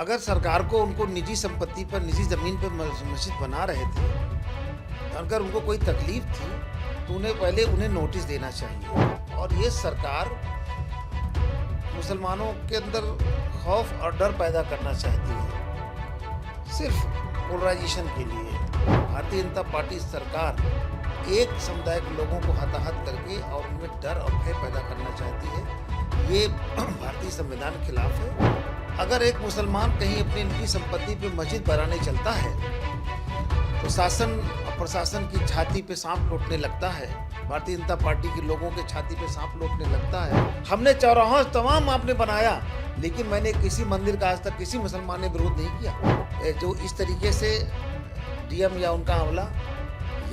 अगर सरकार को उनको निजी संपत्ति पर, निजी ज़मीन पे मस्जिद बना रहे थे, अगर उनको कोई तकलीफ थी तो उन्हें पहले नोटिस देना चाहिए। और ये सरकार मुसलमानों के अंदर खौफ और डर पैदा करना चाहती है, सिर्फ पोलराइजेशन के लिए। भारतीय जनता पार्टी सरकार एक समुदाय के लोगों को हताहत करके और उनमें डर और भय पैदा करना चाहती है। ये भारतीय संविधान के खिलाफ है। अगर एक मुसलमान कहीं अपनी निजी संपत्ति पे मस्जिद बनाने चलता है तो शासन और प्रशासन की छाती पे सांप लौटने लगता है, भारतीय जनता पार्टी के लोगों के छाती पे सांप लौटने लगता है। हमने चौराहों तमाम आपने बनाया, लेकिन मैंने किसी मंदिर का आज तक किसी मुसलमान ने विरोध नहीं किया। जो इस तरीके से डीएम या उनका अमला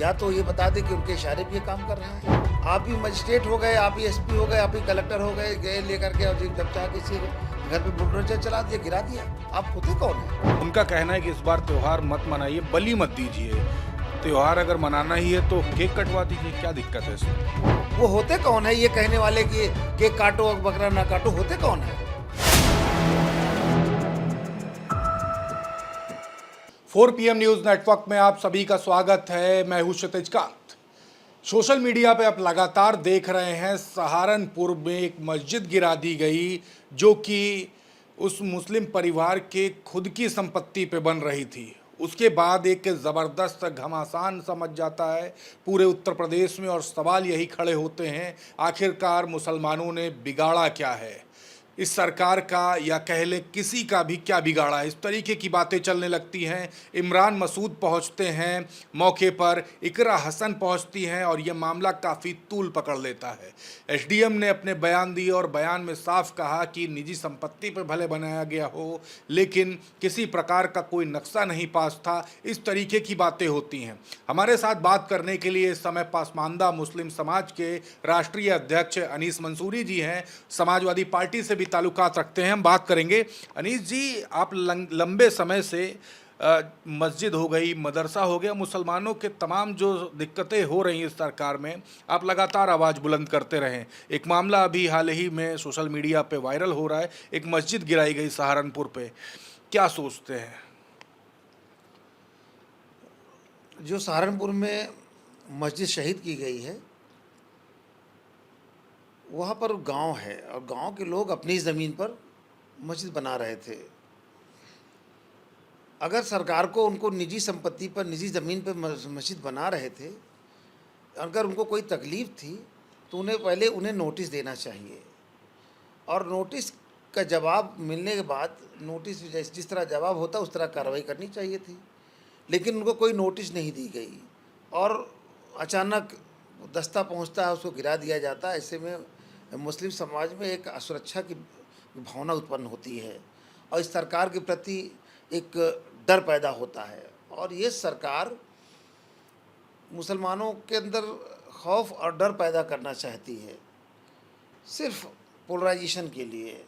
या तो ये बता दे कि उनके इशारे पे ये काम कर रहा है। आप ही मजिस्ट्रेट हो गए, आप ही एसपी हो गए, आप ही कलेक्टर हो गए, गए लेकर के और जब चाह किसी घर पे बुलडोजर चला दिया, गिरा दिया। आप होते कौन है? उनका कहना है कि इस बार त्योहार मत मनाइए, बलि मत दीजिए। त्योहार अगर मनाना ही है तो केक कटवा दीजिए, क्या दिक्कत है इसमें? वो होते कौन है ये कहने वाले कि केक काटो बकरा ना काटो? होते कौन है? 4 PM न्यूज नेटवर्क में आप सभी का स्वागत है। मैं हूं क्षितिज कांत। सोशल मीडिया पे आप लगातार देख रहे हैं, सहारनपुर में एक मस्जिद गिरा दी गई जो कि उस मुस्लिम परिवार के खुद की संपत्ति पे बन रही थी। उसके बाद एक ज़बरदस्त घमासान समझ जाता है पूरे उत्तर प्रदेश में और सवाल यही खड़े होते हैं, आखिरकार मुसलमानों ने बिगाड़ा क्या है? इस सरकार का या कह लें किसी का भी क्या बिगाड़ा है? इस तरीके की बातें चलने लगती हैं। इमरान मसूद पहुंचते हैं मौके पर, इकरा हसन पहुंचती हैं और यह मामला काफ़ी तूल पकड़ लेता है। एसडीएम ने अपने बयान दिए और बयान में साफ कहा कि निजी संपत्ति पर भले बनाया गया हो, लेकिन किसी प्रकार का कोई नक्शा नहीं पास था। इस तरीके की बातें होती हैं। हमारे साथ बात करने के लिए इस समय पासमानदा मुस्लिम समाज के राष्ट्रीय अध्यक्ष अनीस मंसूरी जी हैं। समाजवादी पार्टी से भी ताल्लुकात रखते हैं। हम बात करेंगे। अनीस जी, आप लंबे समय से मस्जिद हो गई, मदरसा हो गया, मुसलमानों के तमाम जो दिक्कतें हो रही हैं इस सरकार में, आप लगातार आवाज़ बुलंद करते रहें। एक मामला अभी हाल ही में सोशल मीडिया पे वायरल हो रहा है, एक मस्जिद गिराई गई सहारनपुर पे। क्या सोचते हैं? जो सहारनपुर में मस्जिद शहीद की गई है, वहाँ पर गांव है और गांव के लोग अपनी ज़मीन पर मस्जिद बना रहे थे। अगर सरकार को उनको निजी संपत्ति पर, निजी ज़मीन पर मस्जिद बना रहे थे, अगर उनको कोई तकलीफ़ थी तो उन्हें पहले नोटिस देना चाहिए। और नोटिस का जवाब मिलने के बाद, नोटिस जिस तरह जवाब होता उस तरह कार्रवाई करनी चाहिए थी, लेकिन उनको कोई नोटिस नहीं दी गई और अचानक दस्ता पहुंचता है, उसको गिरा दिया जाता है। ऐसे में मुस्लिम समाज में एक असुरक्षा की भावना उत्पन्न होती है और इस सरकार के प्रति एक डर पैदा होता है। और ये सरकार मुसलमानों के अंदर खौफ और डर पैदा करना चाहती है, सिर्फ पोलराइजेशन के लिए।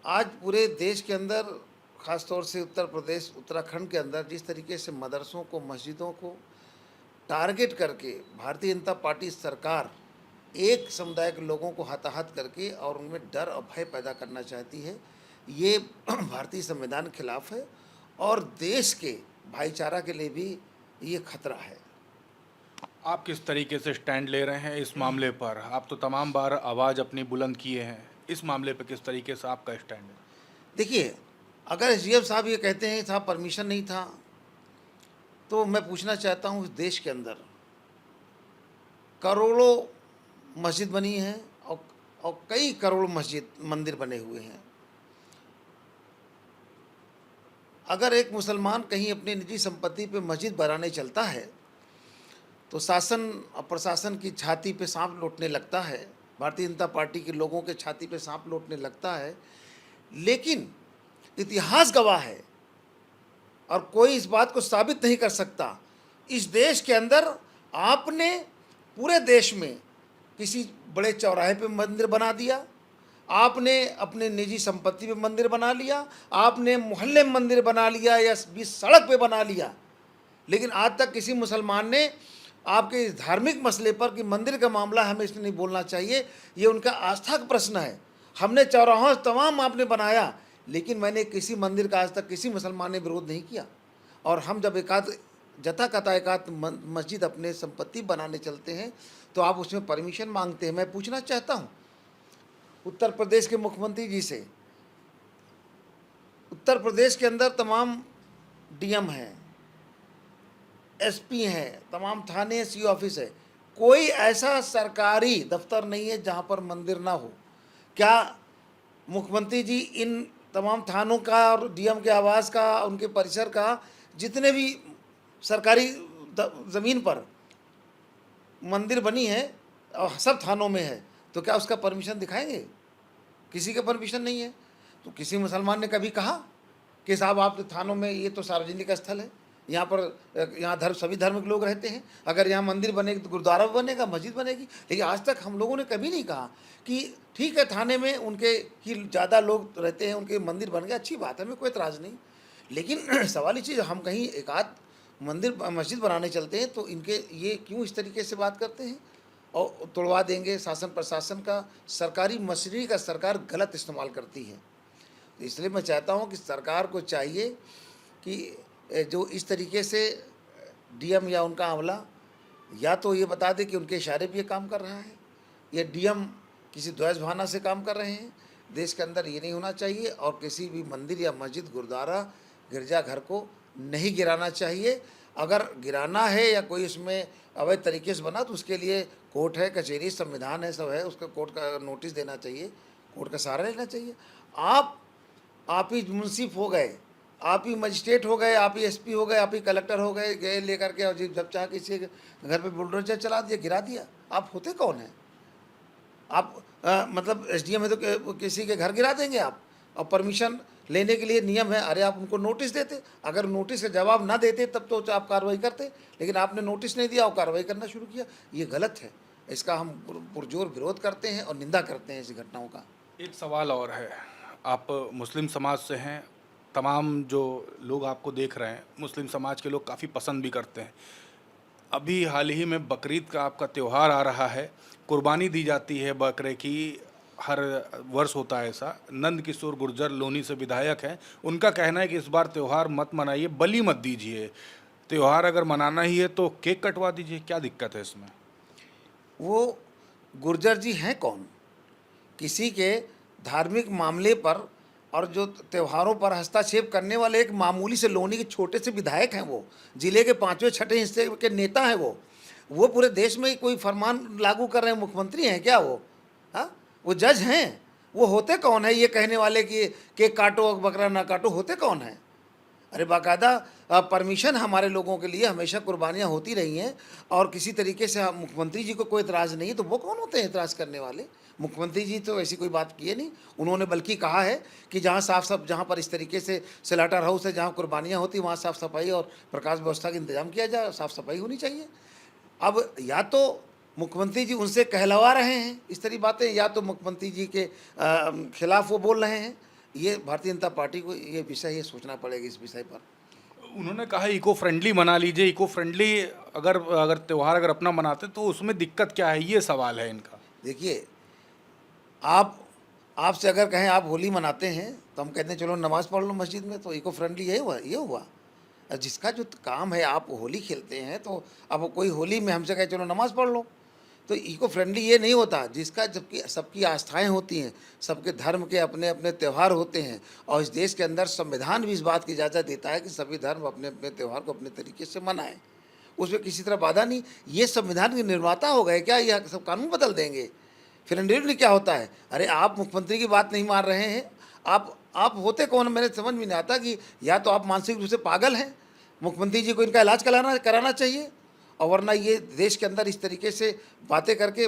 आज पूरे देश के अंदर, ख़ास तौर से उत्तर प्रदेश, उत्तराखंड के अंदर जिस तरीके से मदरसों को, मस्जिदों को टारगेट करके भारतीय जनता पार्टी सरकार एक समुदाय के लोगों को हताहत करके और उनमें डर और भय पैदा करना चाहती है, ये भारतीय संविधान के खिलाफ है और देश के भाईचारा के लिए भी ये खतरा है। आप किस तरीके से स्टैंड ले रहे हैं इस मामले पर? आप तो तमाम बार आवाज़ अपनी बुलंद किए हैं, इस मामले पर किस तरीके से आपका स्टैंड है? देखिए, अगर एसडीएम साहब ये कहते हैं साहब परमिशन नहीं था, तो मैं पूछना चाहता हूँ, इस देश के अंदर करोड़ों मस्जिद बनी है और कई करोड़ मंदिर बने हुए हैं। अगर एक मुसलमान कहीं अपनी निजी संपत्ति पे मस्जिद बनाने चलता है तो शासन और प्रशासन की छाती पे सांप लौटने लगता है, भारतीय जनता पार्टी के लोगों के छाती पे सांप लौटने लगता है। लेकिन इतिहास गवाह है और कोई इस बात को साबित नहीं कर सकता, इस देश के अंदर आपने पूरे देश में किसी बड़े चौराहे पे मंदिर बना दिया, आपने अपने निजी संपत्ति पे मंदिर बना लिया, आपने मोहल्ले में मंदिर बना लिया या बीच सड़क पे बना लिया, लेकिन आज तक किसी मुसलमान ने आपके इस धार्मिक मसले पर कि मंदिर का मामला हमें इसलिए नहीं बोलना चाहिए, ये उनका आस्था का प्रश्न है। हमने चौराहों तमाम आपने बनाया, लेकिन मैंने किसी मंदिर का आज तक किसी मुसलमान ने विरोध नहीं किया। और हम जब एकाध जता कता एकाध मस्जिद अपने संपत्ति बनाने चलते हैं तो आप उसमें परमिशन मांगते हैं। मैं पूछना चाहता हूँ उत्तर प्रदेश के मुख्यमंत्री जी से, उत्तर प्रदेश के अंदर तमाम डीएम हैं, एसपी हैं, तमाम थाने सी ऑफिस है, कोई ऐसा सरकारी दफ्तर नहीं है जहाँ पर मंदिर ना हो। क्या मुख्यमंत्री जी इन तमाम थानों का और डीएम के आवास का, उनके परिसर का, जितने भी सरकारी ज़मीन पर मंदिर बनी है और सब थानों में है, तो क्या उसका परमिशन दिखाएंगे? किसी का परमिशन नहीं है। तो किसी मुसलमान ने कभी कहा कि साहब आप थानों में, ये तो सार्वजनिक स्थल है, यहाँ पर यहाँ सभी धर्म के लोग रहते हैं, अगर यहाँ मंदिर बनेगी तो गुरुद्वारा बनेगा, मस्जिद बनेगी। लेकिन आज तक हम लोगों ने कभी नहीं कहा कि ठीक है थाने में उनके ही ज़्यादा लोग रहते हैं, उनके मंदिर बन गए, अच्छी बात है, हमें कोई एतराज़ नहीं। लेकिन सवाल ये चीज़, हम कहीं एक आध मंदिर मस्जिद बनाने चलते हैं तो इनके ये क्यों इस तरीके से बात करते हैं और तोड़वा देंगे। शासन प्रशासन का, सरकारी मशीनरी का सरकार गलत इस्तेमाल करती है। तो इसलिए मैं चाहता हूँ कि सरकार को चाहिए कि जो इस तरीके से डीएम या उनका अमला या तो ये बता दे कि उनके इशारे पे ये काम कर रहा है, या डीएम किसी द्वेष भावना से काम कर रहे हैं। देश के अंदर ये नहीं होना चाहिए और किसी भी मंदिर या मस्जिद, गुरुद्वारा, गिरजाघर को नहीं गिराना चाहिए। अगर गिराना है या कोई उसमें अवैध तरीके से बना तो उसके लिए कोर्ट है, कचहरी, संविधान है, सब है, उसका कोर्ट का नोटिस देना चाहिए, कोर्ट का सहारा लेना चाहिए। आप ही मुंसिफ हो गए, आप ही मजिस्ट्रेट हो गए, आप ही एसपी हो गए, आप ही कलेक्टर हो गए, गए लेकर के और जब चाह किसी के घर पे बुलडोजर चला दिया, गिरा दिया। आप होते कौन हैं? आप मतलब एसडीएम है तो किसी के घर गिरा देंगे आप? और परमिशन लेने के लिए नियम है, अरे आप उनको नोटिस देते, अगर नोटिस का जवाब ना देते तब तो आप कार्रवाई करते, लेकिन आपने नोटिस नहीं दिया और कार्रवाई करना शुरू किया। ये गलत है, इसका हम पुरजोर विरोध करते हैं और निंदा करते हैं ऐसी घटनाओं का। एक सवाल और है, आप मुस्लिम समाज से हैं, तमाम जो लोग आपको देख रहे हैं मुस्लिम समाज के लोग काफ़ी पसंद भी करते हैं। अभी हाल ही में बकरीद का आपका त्यौहार आ रहा है, कुर्बानी दी जाती है बकरे की, हर वर्ष होता है ऐसा। नंद किशोर गुर्जर लोनी से विधायक हैं, उनका कहना है कि इस बार त्यौहार मत मनाइए, बलि मत दीजिए, त्यौहार अगर मनाना ही है तो केक कटवा दीजिए। क्या दिक्कत है इसमें? वो गुर्जर जी हैं कौन? किसी के धार्मिक मामले पर और जो त्योहारों पर हस्तक्षेप करने वाले एक मामूली से लोनी के छोटे से विधायक हैं। वो जिले के 5वें 6ठे हिस्से के नेता हैं। वो पूरे देश में कोई फरमान लागू कर रहे हैं, मुख्यमंत्री हैं क्या वो? हाँ, वो जज हैं। वो होते कौन है ये कहने वाले कि केक काटो बकरा ना काटो? होते कौन है? अरे बाकायदा परमिशन हमारे लोगों के लिए हमेशा कुर्बानियाँ होती रही हैं और किसी तरीके से मुख्यमंत्री जी को कोई एतराज़ नहीं है, तो वो कौन होते हैं एतराज़ करने वाले? मुख्यमंत्री जी तो ऐसी कोई बात किए नहीं। उन्होंने बल्कि कहा है कि जहाँ पर इस तरीके से स्लॉटर हाउस है, जहाँ कुर्बानियाँ होती, वहाँ साफ़ सफाई और प्रकाश व्यवस्था का इंतजाम किया जाए, साफ़ सफाई होनी चाहिए। अब या तो मुख्यमंत्री जी उनसे कहलवा रहे हैं इस तरह बातें, या तो मुख्यमंत्री जी के खिलाफ वो बोल रहे हैं। ये भारतीय जनता पार्टी को ये विषय, ये सोचना पड़ेगा इस विषय पर। उन्होंने कहा इको फ्रेंडली मना लीजिए। इको फ्रेंडली अगर त्यौहार अगर अपना मनाते तो उसमें दिक्कत क्या है, ये सवाल है इनका। देखिए, आपसे अगर कहें आप होली मनाते हैं तो हम कहते हैं चलो नमाज़ पढ़ लो मस्जिद में, तो इको फ्रेंडली ये हुआ। जिसका जो काम है, आप होली खेलते हैं तो अब कोई होली में हमसे कहे चलो नमाज़ पढ़ लो, तो इको फ्रेंडली ये नहीं होता। जिसका जबकि सबकी आस्थाएं होती हैं, सबके धर्म के अपने अपने त्यौहार होते हैं और इस देश के अंदर संविधान भी इस बात की इजाज़त देता है कि सभी धर्म अपने अपने त्यौहार को अपने तरीके से मनाएं, उसमें किसी तरह बाधा नहीं। ये संविधान के निर्माता हो गए क्या? यह सब कानून बदल देंगे? फिर इंडिविजुअली क्या होता है? अरे आप मुख्यमंत्री की बात नहीं मान रहे हैं, आप होते कौन? मेरे समझ में नहीं आता कि या तो आप मानसिक रूप से पागल हैं, मुख्यमंत्री जी को इनका इलाज कराना चाहिए, और वरना ये देश के अंदर इस तरीके से बातें करके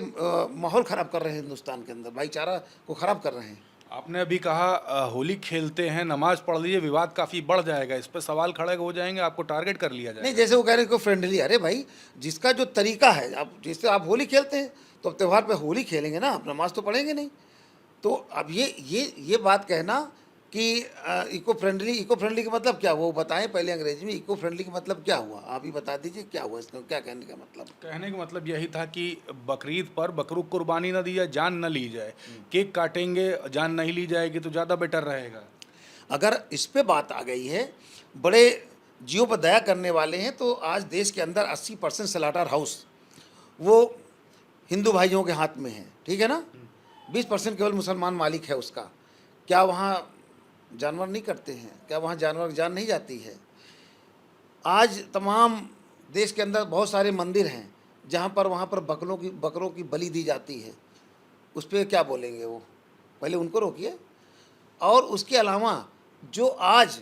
माहौल ख़राब कर रहे हैं, हिंदुस्तान के अंदर भाईचारा को ख़राब कर रहे हैं। आपने अभी कहा होली खेलते हैं, नमाज पढ़ लीजिए, विवाद काफ़ी बढ़ जाएगा, इस पर सवाल खड़े हो जाएंगे, आपको टारगेट कर लिया जाएगा। नहीं, जैसे वो कह रहे हैं इको फ्रेंडली, अरे भाई जिसका जो तरीका है, आप जैसे आप होली खेलते हैं तो अब त्यौहार पे होली खेलेंगे ना, आप नमाज तो पढ़ेंगे नहीं। तो अब ये बात कहना कि इको फ्रेंडली का मतलब क्या, वो बताएं पहले अंग्रेजी में। इको फ्रेंडली का मतलब क्या हुआ, आप ही बता दीजिए क्या हुआ, इसका क्या कहने का मतलब? कहने का मतलब यही था कि बकरीद पर बकरू कुर्बानी ना दी जाए, जान न ली जाए। केक काटेंगे, जान नहीं ली जाएगी तो ज़्यादा बेटर रहेगा। अगर इस पे बात आ गई है, बड़े जीवों पर दया करने वाले हैं, तो आज देश के अंदर 80% स्लॉटर हाउस वो हिंदू भाइयों के हाथ में है, ठीक है ना। 20% केवल मुसलमान मालिक है उसका। क्या वहाँ जानवर नहीं करते हैं? क्या वहाँ जानवर की जान नहीं जाती है? आज तमाम देश के अंदर बहुत सारे मंदिर हैं जहाँ पर वहाँ पर बकरों की बलि दी जाती है। उस पर क्या बोलेंगे वो? पहले उनको रोकिए। और उसके अलावा जो आज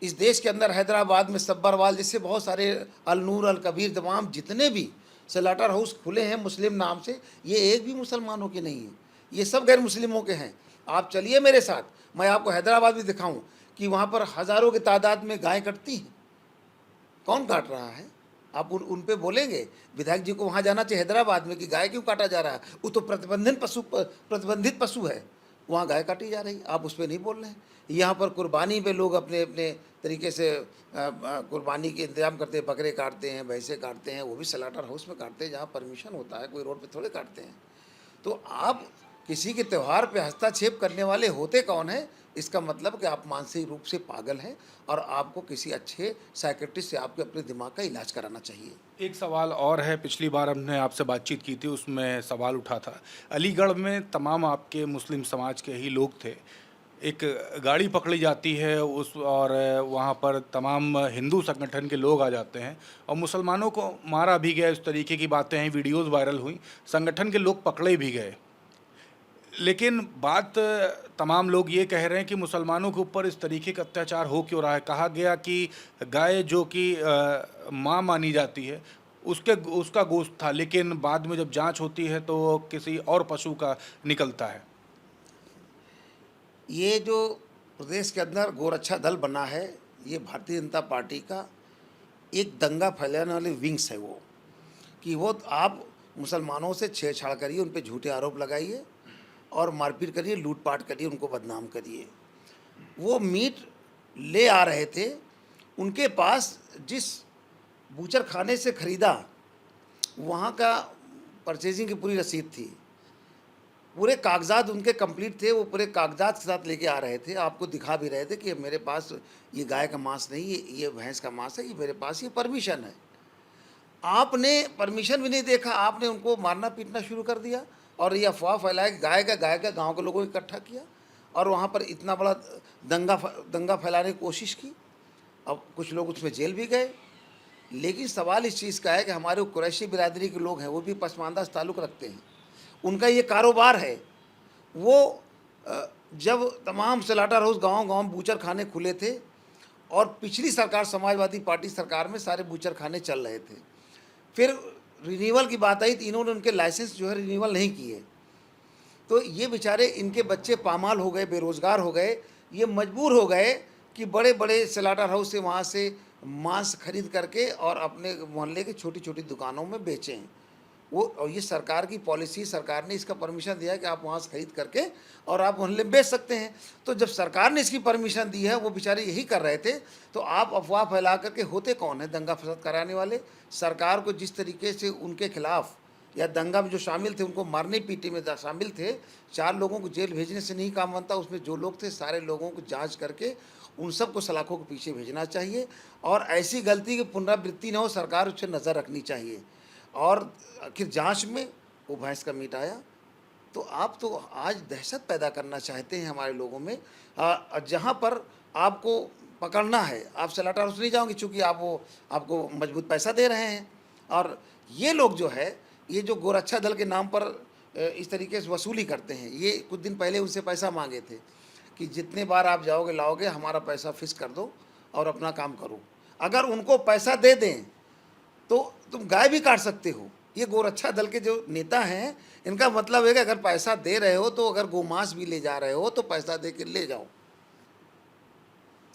इस देश के अंदर हैदराबाद में सब्बरवाल जैसे बहुत सारे अल नूर अल कबीर तमाम जितने भी स्लॉटर हाउस खुले हैं मुस्लिम नाम से, ये एक भी मुसलमानों के नहीं है, ये सब गैर मुस्लिमों के हैं। आप चलिए मेरे साथ, मैं आपको हैदराबाद भी दिखाऊं कि वहाँ पर हज़ारों की तादाद में गाय कटती हैं। कौन काट रहा है? आप उन पे बोलेंगे विधायक जी को वहाँ जाना चाहिए हैदराबाद में कि गाय क्यों काटा जा रहा है? वो तो प्रतिबंधित पशु है, वहाँ गाय काटी जा रही, आप उस पर नहीं बोल रहे हैं। यहाँ पर कुर्बानी पे लोग अपने अपने तरीके से कुर्बानी के इंतजाम करते हैं, बकरे काटते हैं, भैंसे काटते हैं, वो भी स्लॉटर हाउस में काटते हैं जहाँ परमिशन होता है, कोई रोड पे थोड़े काटते हैं। तो आप किसी के त्यौहार पे हस्तक्षेप करने वाले होते कौन है? इसका मतलब कि आप मानसिक रूप से पागल हैं और आपको किसी अच्छे साइकेट्रिस्ट से आपके अपने दिमाग का इलाज कराना चाहिए। एक सवाल और है, पिछली बार हमने आपसे बातचीत की थी, उसमें सवाल उठा था, अलीगढ़ में तमाम आपके मुस्लिम समाज के ही लोग थे, एक गाड़ी पकड़ी जाती है उस और वहाँ पर तमाम हिंदू संगठन के लोग आ जाते हैं और मुसलमानों को मारा भी गया, इस तरीके की बातें हैं, वीडियोस वायरल हुई, संगठन के लोग पकड़े भी गए। लेकिन बात तमाम लोग ये कह रहे हैं कि मुसलमानों के ऊपर इस तरीके का अत्याचार हो क्यों रहा है। कहा गया कि गाय जो कि माँ मानी जाती है उसका गोश्त था, लेकिन बाद में जब जांच होती है तो किसी और पशु का निकलता है। ये जो प्रदेश के अंदर गोरक्षा दल बना है, ये भारतीय जनता पार्टी का एक दंगा फैलाने वाले विंग्स है वो, कि वो आप मुसलमानों से छेड़छाड़ करिए, उन पे झूठे आरोप लगाइए और मारपीट करिए, लूटपाट करिए, उनको बदनाम करिए। वो मीट ले आ रहे थे, उनके पास जिस बूचर खाने से ख़रीदा वहाँ का परचेजिंग की पूरी रसीद थी, पूरे कागजात उनके कंप्लीट थे, वो पूरे कागजात के साथ लेके आ रहे थे, आपको दिखा भी रहे थे कि मेरे पास ये गाय का मांस नहीं है, ये भैंस का मांस है, ये मेरे पास ये परमिशन है। आपने परमिशन भी नहीं देखा, आपने उनको मारना पीटना शुरू कर दिया और ये अफवाह फैलाया कि गाय का गांव के लोगों को इकट्ठा किया और वहाँ पर इतना बड़ा दंगा फैलाने की कोशिश की। अब कुछ लोग उसमें जेल भी गए। लेकिन सवाल इस चीज़ का है कि हमारे कुरैशी बिरादरी के लोग हैं, वो भी पसमानदा से ताल्लुक़ रखते हैं, उनका ये कारोबार है। वो जब तमाम स्लॉटर हाउस गांव बूचर खाने खुले थे और पिछली सरकार समाजवादी पार्टी सरकार में सारे बूचर खाने चल रहे थे, फिर रिन्यूअल की बात आई तो इन्होंने उनके लाइसेंस जो है रिन्यूअल नहीं किए, तो ये बेचारे इनके बच्चे पामाल हो गए, बेरोज़गार हो गए, ये मजबूर हो गए कि बड़े बड़े स्लॉटर हाउस से वहाँ से मांस खरीद करके और अपने मोहल्ले की छोटी छोटी दुकानों में बेचें। वो और ये सरकार की पॉलिसी, सरकार ने इसका परमिशन दिया है कि आप वहाँ से खरीद करके और आप मोहल्ले में बेच सकते हैं। तो जब सरकार ने इसकी परमिशन दी है, वो बेचारे यही कर रहे थे, तो आप अफवाह फैला करके होते कौन है? दंगा फसाद कराने वाले। सरकार को जिस तरीके से उनके खिलाफ या दंगा में जो शामिल थे उनको मारने पीटने में शामिल थे, 4 लोगों को जेल भेजने से नहीं काम बनता, उसमें जो लोग थे सारे लोगों को जांच करके उन सबको सलाखों के पीछे भेजना चाहिए और ऐसी गलती की पुनरावृत्ति न हो, सरकार उस पर नज़र रखनी चाहिए। और आखिर जांच में वो भैंस का मीट आया, तो आप तो आज दहशत पैदा करना चाहते हैं हमारे लोगों में। जहाँ पर आपको पकड़ना है, आप स्लॉटर हाउस नहीं जाओगे, चूँकि आपको मजबूत पैसा दे रहे हैं। और ये लोग जो है, ये जो गोरक्षा दल के नाम पर इस तरीके से वसूली करते हैं, ये कुछ दिन पहले उनसे पैसा मांगे थे कि जितने बार आप जाओगे लाओगे, हमारा पैसा फिक्स कर दो और अपना काम करो। अगर उनको पैसा दे दें तो तुम गाय भी काट सकते हो। ये गोरक्षा दल के जो नेता हैं, इनका मतलब है कि अगर पैसा दे रहे हो तो अगर गोमांस भी ले जा रहे हो तो पैसा दे के ले जाओ।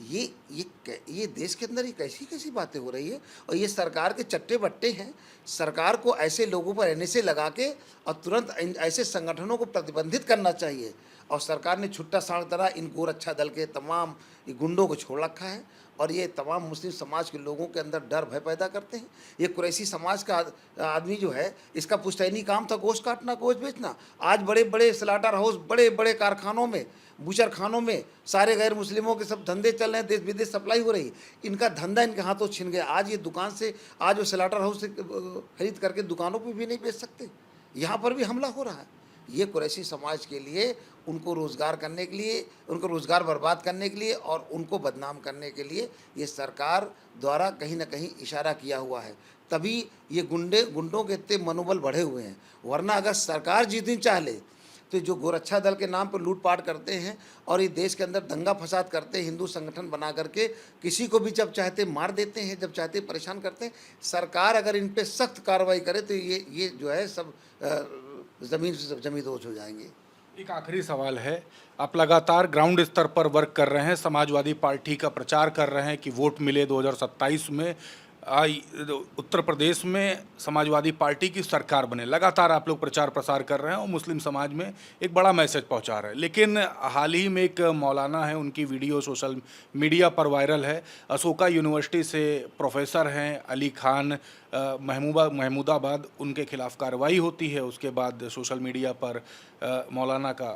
ये देश के अंदर ये कैसी कैसी बातें हो रही है और ये सरकार के चट्टे बट्टे हैं। सरकार को ऐसे लोगों पर एनएसए लगा के और तुरंत ऐसे संगठनों को प्रतिबंधित करना चाहिए। और सरकार ने छुट्टा सांड तरह इन गोरक्षा दल के तमाम ये गुंडों को छोड़ रखा है और ये तमाम मुस्लिम समाज के लोगों के अंदर डर भय पैदा करते हैं। ये कुरैशी समाज का आदमी जो है, इसका पुश्तैनी काम था गोश्त काटना, गोश्त बेचना। आज बड़े बड़े स्लॉटर हाउस, बड़े बड़े कारखानों में बूचर खानों में सारे गैर मुस्लिमों के सब धंधे चल रहे हैं, देश विदेश सप्लाई हो रही, इनका धंधा इनके हाथों छिन गया। आज ये दुकान से, आज वो स्लाटर हाउस से खरीद करके दुकानों पर भी नहीं बेच सकते, यहाँ पर भी हमला हो रहा है। ये कुरैशी समाज के लिए, उनको रोज़गार करने के लिए, उनको रोज़गार बर्बाद करने के लिए और उनको बदनाम करने के लिए ये सरकार द्वारा कहीं ना कहीं इशारा किया हुआ है। तभी ये गुंडों के इतने मनोबल बढ़े हुए हैं। वरना अगर सरकार जिस दिन चाह ले तो जो गोरक्षा दल के नाम पर लूटपाट करते हैं और ये देश के अंदर दंगा फसाद करते हैं, हिंदू संगठन बना करके किसी को भी जब चाहते मार देते हैं, जब चाहते परेशान करते हैं। सरकार अगर इन पे सख्त कार्रवाई करे तो ये जो है सब ज़मीन से ज़मींदोज़ हो जाएंगे। एक आखिरी सवाल है, आप लगातार ग्राउंड स्तर पर वर्क कर रहे हैं, समाजवादी पार्टी का प्रचार कर रहे हैं कि वोट मिले 2027 में, उत्तर प्रदेश में समाजवादी पार्टी की सरकार बने। लगातार आप लोग प्रचार प्रसार कर रहे हैं और मुस्लिम समाज में एक बड़ा मैसेज पहुंचा रहे हैं। लेकिन हाल ही में एक मौलाना है, उनकी वीडियो सोशल मीडिया पर वायरल है। अशोका यूनिवर्सिटी से प्रोफेसर हैं अली खान महमूदाबाद, उनके खिलाफ कार्रवाई होती है। उसके बाद सोशल मीडिया पर मौलाना का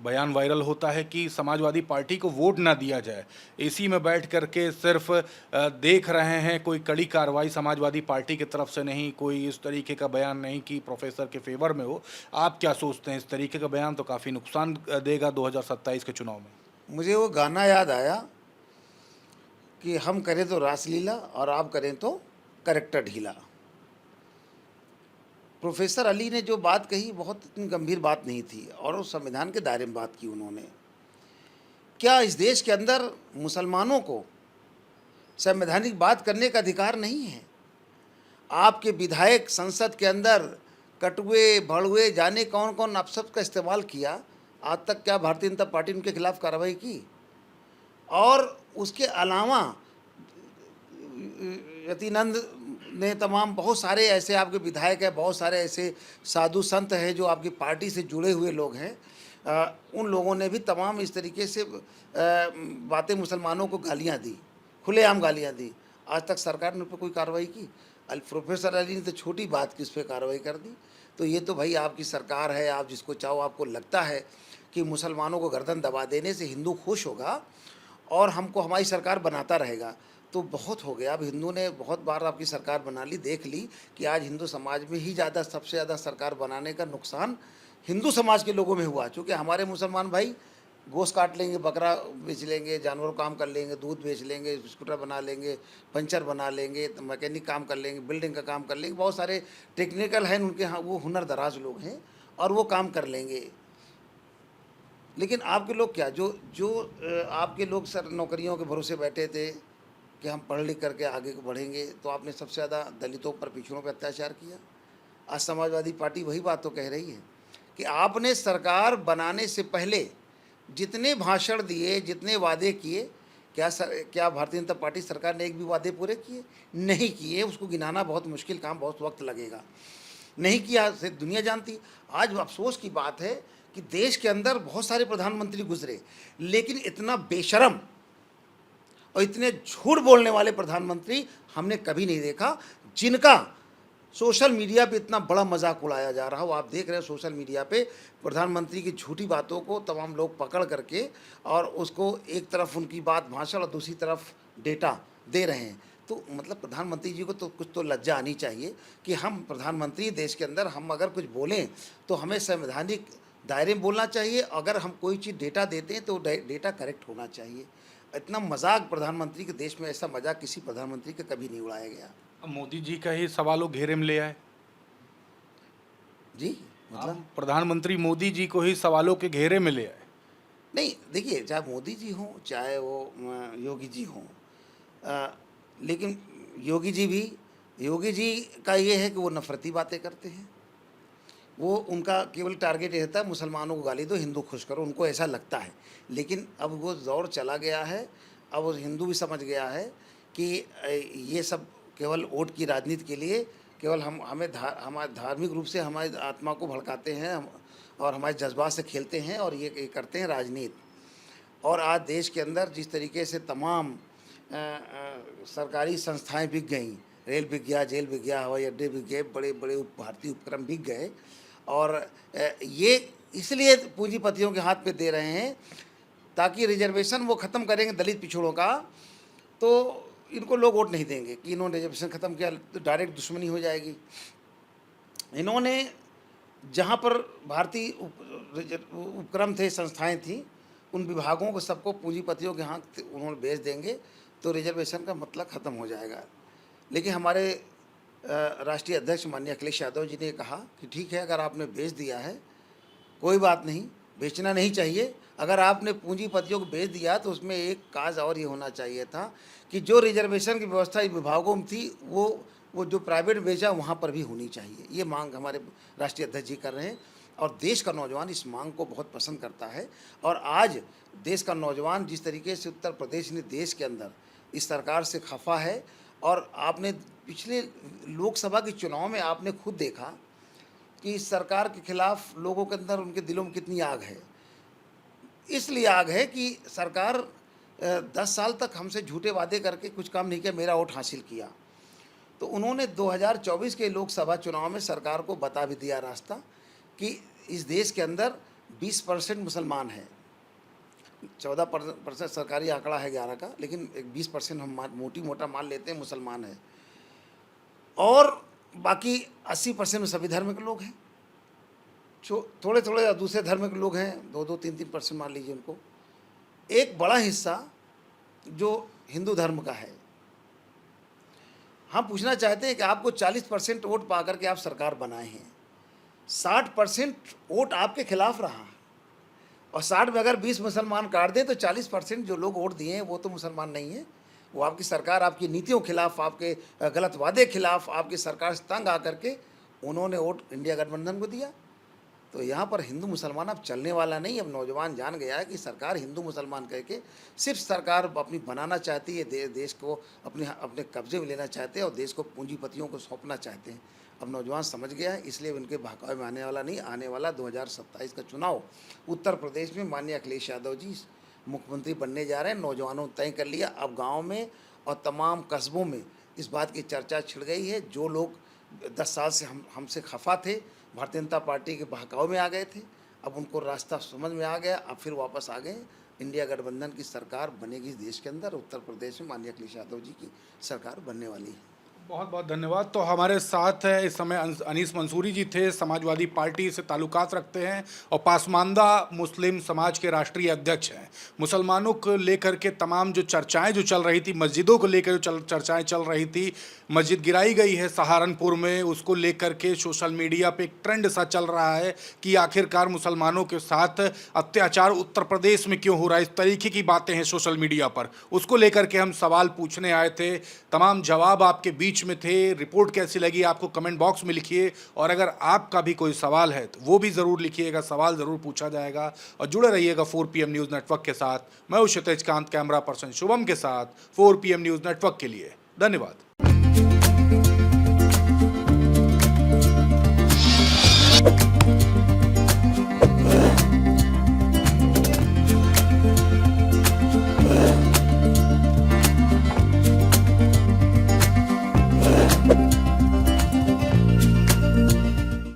बयान वायरल होता है कि समाजवादी पार्टी को वोट ना दिया जाए। एसी में बैठ करके सिर्फ देख रहे हैं, कोई कड़ी कार्रवाई समाजवादी पार्टी की तरफ से नहीं, कोई इस तरीके का बयान नहीं कि प्रोफेसर के फेवर में हो। आप क्या सोचते हैं? इस तरीके का बयान तो काफ़ी नुकसान देगा 2027 के चुनाव में। मुझे वो गाना याद आया कि हम करें तो रासलीला और आप करें तो करेक्टर ढीला। प्रोफेसर अली ने जो बात कही बहुत इतनी गंभीर बात नहीं थी और वो संविधान के दायरे में बात की उन्होंने। क्या इस देश के अंदर मुसलमानों को संवैधानिक बात करने का अधिकार नहीं है? आपके विधायक संसद के अंदर कटुए भड़ुए जाने कौन कौन अपशब्द का इस्तेमाल किया, आज तक क्या भारतीय जनता पार्टी उनके खिलाफ कार्रवाई की? और उसके अलावा यतीनंद ने तमाम बहुत सारे ऐसे आपके विधायक हैं, बहुत सारे ऐसे साधु संत हैं जो आपकी पार्टी से जुड़े हुए लोग हैं, उन लोगों ने भी तमाम इस तरीके से बातें मुसलमानों को गालियां दी, खुलेआम गालियां दी। आज तक सरकार ने उन पर कोई कार्रवाई की? प्रोफेसर अली ने तो छोटी बात की उस पर कार्रवाई कर दी। तो ये तो भाई आपकी सरकार है, आप जिसको चाहो, आपको लगता है कि मुसलमानों को गर्दन दबा देने से हिंदू खुश होगा और हमको हमारी सरकार बनाता रहेगा, तो बहुत हो गया। अब हिंदू ने बहुत बार आपकी सरकार बना ली, देख ली कि आज हिंदू समाज में ही सबसे ज़्यादा सरकार बनाने का नुकसान हिंदू समाज के लोगों में हुआ। चूँकि हमारे मुसलमान भाई गोश्त काट लेंगे, बकरा बेच लेंगे, जानवरों काम कर लेंगे, दूध बेच लेंगे, स्कूटर बना लेंगे, पंचर बना लेंगे, मैकेनिक काम कर लेंगे, बिल्डिंग का काम कर लेंगे, बहुत सारे टेक्निकल हैं उनके यहाँ, वो हुनर दराज लोग हैं और वो काम कर लेंगे। लेकिन आपके लोग क्या, जो आपके लोग सर नौकरियों के भरोसे बैठे थे कि हम पढ़ लिख करके आगे बढ़ेंगे, तो आपने सबसे ज़्यादा दलितों पर, पिछड़ों पर अत्याचार किया। आज समाजवादी पार्टी वही बात तो कह रही है कि आपने सरकार बनाने से पहले जितने भाषण दिए, जितने वादे किए, क्या भारतीय जनता पार्टी सरकार ने एक भी वादे पूरे किए? नहीं किए। उसको गिनाना बहुत मुश्किल काम, बहुत वक्त लगेगा। नहीं किया से दुनिया जानती। आज अफसोस की बात है कि देश के अंदर बहुत सारे प्रधानमंत्री गुजरे, लेकिन इतना बेशरम और इतने झूठ बोलने वाले प्रधानमंत्री हमने कभी नहीं देखा, जिनका सोशल मीडिया पे इतना बड़ा मजाक उड़ाया जा रहा हो। आप देख रहे हैं सोशल मीडिया पे प्रधानमंत्री की झूठी बातों को तमाम लोग पकड़ करके और उसको एक तरफ उनकी बात भाषण और दूसरी तरफ डेटा दे रहे हैं। तो मतलब प्रधानमंत्री जी को तो कुछ तो लज्जा आनी चाहिए कि हम प्रधानमंत्री देश के अंदर, हम अगर कुछ बोलें तो हमें संवैधानिक दायरे में बोलना चाहिए। अगर हम कोई चीज़ डेटा देते हैं तो डेटा करेक्ट होना चाहिए। इतना मजाक प्रधानमंत्री के देश में, ऐसा मजाक किसी प्रधानमंत्री का कभी नहीं उड़ाया गया। मोदी जी का ही सवालों घेरे में ले आए जी, मतलब प्रधानमंत्री मोदी जी को ही सवालों के घेरे में ले आए। नहीं, देखिए, चाहे मोदी जी हों, चाहे वो योगी जी हों, लेकिन योगी जी का ये है कि वो नफरती बातें करते हैं। वो उनका केवल टारगेट ये रहता है मुसलमानों को गाली दो, हिंदू खुश करो, उनको ऐसा लगता है। लेकिन अब वो दौर चला गया है, अब वो हिंदू भी समझ गया है कि ये सब केवल वोट की राजनीति के लिए, केवल हमारे धार्मिक रूप से हमारी आत्मा को भड़काते हैं और हमारे जज्बात से खेलते हैं और ये करते हैं राजनीति। और आज देश के अंदर जिस तरीके से तमाम सरकारी संस्थाएं बिक गईं, रेल बिक गया, जेल बिक गया, हवाई अड्डे बिक गए, बड़े बड़े भारतीय उपक्रम बिक गए, और ये इसलिए पूंजीपतियों के हाथ पे दे रहे हैं, ताकि रिजर्वेशन वो ख़त्म करेंगे दलित पिछड़ों का, तो इनको लोग वोट नहीं देंगे कि इन्होंने रिजर्वेशन ख़त्म किया, तो डायरेक्ट दुश्मनी हो जाएगी। इन्होंने जहाँ पर भारतीय उपक्रम थे, संस्थाएं थीं, उन विभागों को सबको पूंजीपतियों के हाथ उन्होंने बेच देंगे, तो रिजर्वेशन का मतलब ख़त्म हो जाएगा। लेकिन हमारे राष्ट्रीय अध्यक्ष माननीय अखिलेश यादव जी ने कहा कि ठीक है, अगर आपने बेच दिया है कोई बात नहीं, बेचना नहीं चाहिए। अगर आपने पूंजीपतियों को बेच दिया तो उसमें एक काज और ये होना चाहिए था कि जो रिजर्वेशन की व्यवस्था इन विभागों में थी वो जो प्राइवेट बेचा वहाँ पर भी होनी चाहिए। ये मांग हमारे राष्ट्रीय अध्यक्ष जी कर रहे हैं और देश का नौजवान इस मांग को बहुत पसंद करता है। और आज देश का नौजवान जिस तरीके से उत्तर प्रदेश ने देश के अंदर इस सरकार से खफा है, और आपने पिछले लोकसभा के चुनाव में आपने खुद देखा कि इस सरकार के खिलाफ लोगों के अंदर, उनके दिलों में कितनी आग है। इसलिए आग है कि सरकार 10 साल तक हमसे झूठे वादे करके कुछ काम नहीं किया, मेरा वोट हासिल किया। तो उन्होंने 2024 के लोकसभा चुनाव में सरकार को बता भी दिया रास्ता कि इस देश के अंदर 20% मुसलमान हैं। 14% सरकारी आंकड़ा है 11 का, लेकिन 20% हम मोटा मान लेते हैं मुसलमान है, और बाकी 80% में सभी धर्म के लोग हैं। थोड़े थोड़े दूसरे धर्म के लोग हैं, 2-3% मान लीजिए उनको। एक बड़ा हिस्सा जो हिंदू धर्म का है। हम पूछना चाहते हैं कि आपको 40% वोट पा करके आप सरकार बनाए हैं, 60% वोट आपके खिलाफ रहा, और 60 में अगर 20 मुसलमान काट दें तो 40% जो लोग वोट दिए हैं वो तो मुसलमान नहीं है। वो आपकी सरकार, आपकी नीतियों के खिलाफ, आपके गलत वादे के खिलाफ, आपकी सरकार से तंग आकर के उन्होंने वोट इंडिया गठबंधन को दिया। तो यहाँ पर हिंदू मुसलमान अब चलने वाला नहीं। अब नौजवान जान गया है कि सरकार हिंदू मुसलमान कह के सिर्फ सरकार अपनी बनाना चाहती है, देश को अपने कब्जे में लेना चाहते हैं और देश को पूंजीपतियों को सौंपना चाहते हैं। अब नौजवान समझ गया है, इसलिए उनके बहकावे में आने वाला नहीं। आने वाला 2027 का चुनाव उत्तर प्रदेश में माननीय अखिलेश यादव जी मुख्यमंत्री बनने जा रहे हैं। नौजवानों ने तय कर लिया। अब गाँव में और तमाम कस्बों में इस बात की चर्चा छिड़ गई है। जो लोग 10 साल से हमसे खफा थे, भारतीय जनता पार्टी के बहकाव में आ गए थे, अब उनको रास्ता समझ में आ गया, अब फिर वापस आ गए। इंडिया गठबंधन की सरकार बनेगी देश के अंदर। उत्तर प्रदेश में माननीय अखिलेश यादव जी की सरकार बनने वाली है। बहुत बहुत धन्यवाद। तो हमारे साथ है इस समय अनीस मंसूरी जी थे, समाजवादी पार्टी से ताल्लुकात रखते हैं और पासमानदा मुस्लिम समाज के राष्ट्रीय अध्यक्ष हैं। मुसलमानों को लेकर के तमाम जो चर्चाएं जो चल रही थी, मस्जिदों को लेकर जो चर्चाएं चल रही थी, मस्जिद गिराई गई है सहारनपुर में, उसको लेकर के सोशल मीडिया पे एक ट्रेंड सा चल रहा है कि आखिरकार मुसलमानों के साथ अत्याचार उत्तर प्रदेश में क्यों हो रहा है। इस तरीके की बातें हैं सोशल मीडिया पर, उसको लेकर के हम सवाल पूछने आए थे। तमाम जवाब आपके बीच में थे। रिपोर्ट कैसी लगी आपको कमेंट बॉक्स में लिखिए, और अगर आपका भी कोई सवाल है तो वो भी ज़रूर लिखिएगा, सवाल ज़रूर पूछा जाएगा। और जुड़े रहिएगा 4PM न्यूज़ नेटवर्क के साथ। मैं हूं क्षितिज कांत, कैमरा पर्सन शुभम के साथ 4PM न्यूज़ नेटवर्क के लिए। धन्यवाद।